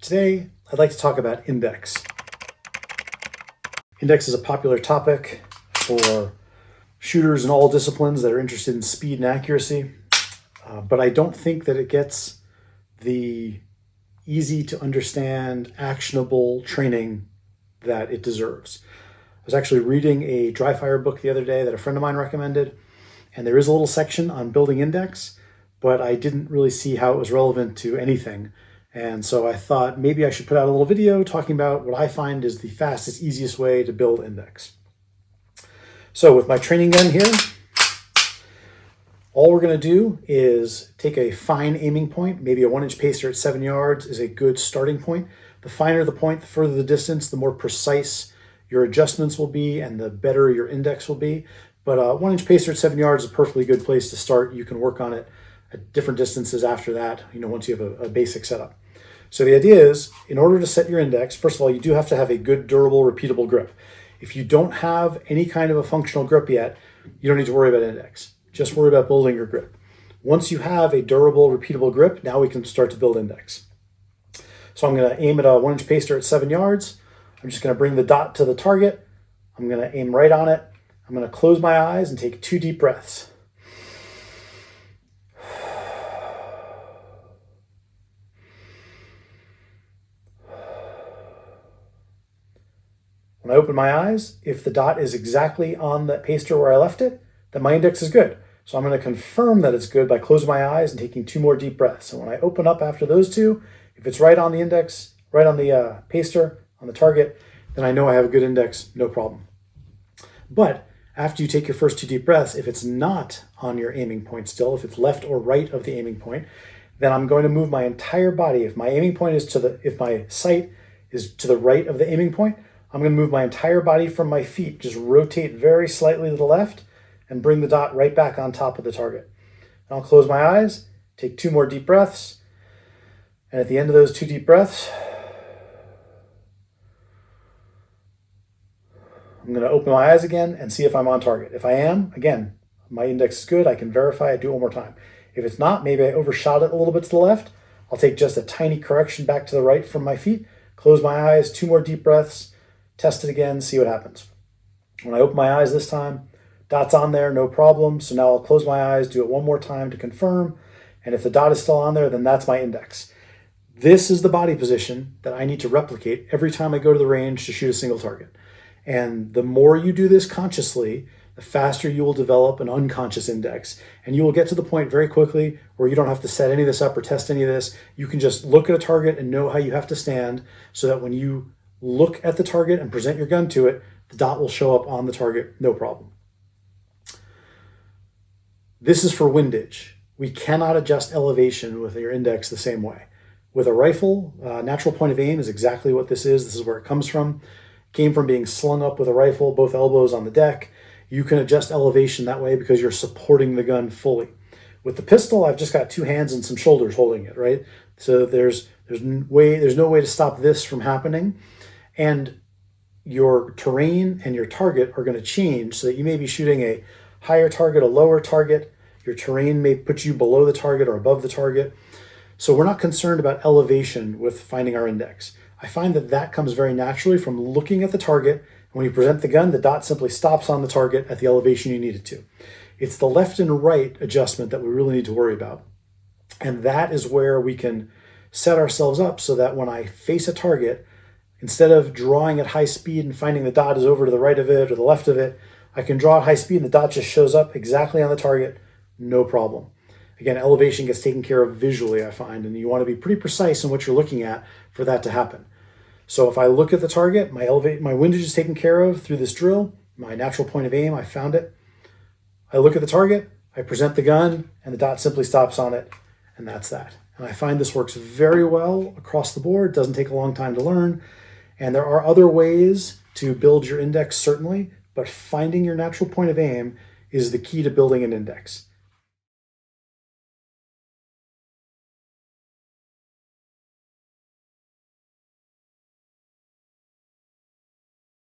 Today, I'd like to talk about index. Index is a popular topic for shooters in all disciplines that are interested in speed and accuracy, but I don't think that it gets the easy to understand, actionable training that it deserves. I was actually reading a dry fire book the other day that a friend of mine recommended, and there is a little section on building index, but I didn't really see how it was relevant to anything. And so I thought maybe I should put out a little video talking about what I find is the fastest, easiest way to build index. So with my training gun here, all we're going to do is take a fine aiming point. Maybe a 1-inch pacer at 7 yards is a good starting point. The finer the point, the further the distance, the more precise your adjustments will be and the better your index will be. But a 1-inch pacer at 7 yards is a perfectly good place to start. You can work on it at different distances after that, once you have a basic setup. So the idea is, in order to set your index, first of all, you do have to have a good, durable, repeatable grip. If you don't have any kind of a functional grip yet, you don't need to worry about index. Just worry about building your grip. Once you have a durable, repeatable grip, now we can start to build index. So I'm going to aim at a 1-inch pacer at 7 yards. I'm just going to bring the dot to the target. I'm going to aim right on it. I'm going to close my eyes and take 2 deep breaths. When I open my eyes, if the dot is exactly on that pacer where I left it, then my index is good. So I'm going to confirm that it's good by closing my eyes and taking 2 more deep breaths. And when I open up after those 2, if it's right on the index, right on the pacer, on the target, then I know I have a good index, no problem. But after you take your first 2 deep breaths, if it's not on your aiming point still, if it's left or right of the aiming point, then I'm going to move my entire body. If my aiming point is if my sight is to the right of the aiming point, I'm going to move my entire body from my feet, just rotate very slightly to the left and bring the dot right back on top of the target. And I'll close my eyes, take 2 more deep breaths, and at the end of those 2 deep breaths, I'm going to open my eyes again and see if I'm on target. If I am, again, my index is good. I can verify. I do it one more time. If it's not, maybe I overshot it a little bit to the left. I'll take just a tiny correction back to the right from my feet, close my eyes, 2 more deep breaths, test it again, see what happens. When I open my eyes this time, dot's on there, no problem. So now I'll close my eyes, do it one more time to confirm. And if the dot is still on there, then that's my index. This is the body position that I need to replicate every time I go to the range to shoot a single target. And the more you do this consciously, the faster you will develop an unconscious index. And you will get to the point very quickly where you don't have to set any of this up or test any of this. You can just look at a target and know how you have to stand so that when you look at the target and present your gun to it, the dot will show up on the target, no problem. This is for windage. We cannot adjust elevation with your index the same way. With a rifle, natural point of aim is exactly what this is. This is where it comes from. It came from being slung up with a rifle, both elbows on the deck. You can adjust elevation that way because you're supporting the gun fully. With the pistol, I've just got 2 hands and some shoulders holding it, right? So there's no way to stop this from happening. And your terrain and your target are going to change so that you may be shooting a higher target, a lower target. Your terrain may put you below the target or above the target. So we're not concerned about elevation with finding our index. I find that comes very naturally from looking at the target. When you present the gun, the dot simply stops on the target at the elevation you need it to. It's the left and right adjustment that we really need to worry about. And that is where we can set ourselves up so that when I face a target, instead of drawing at high speed and finding the dot is over to the right of it or the left of it, I can draw at high speed and the dot just shows up exactly on the target, no problem. Again, elevation gets taken care of visually, I find, and you want to be pretty precise in what you're looking at for that to happen. So if I look at the target, my windage is taken care of through this drill, my natural point of aim, I found it. I look at the target, I present the gun, and the dot simply stops on it, and that's that. And I find this works very well across the board. It doesn't take a long time to learn. And there are other ways to build your index, certainly, but finding your natural point of aim is the key to building an index.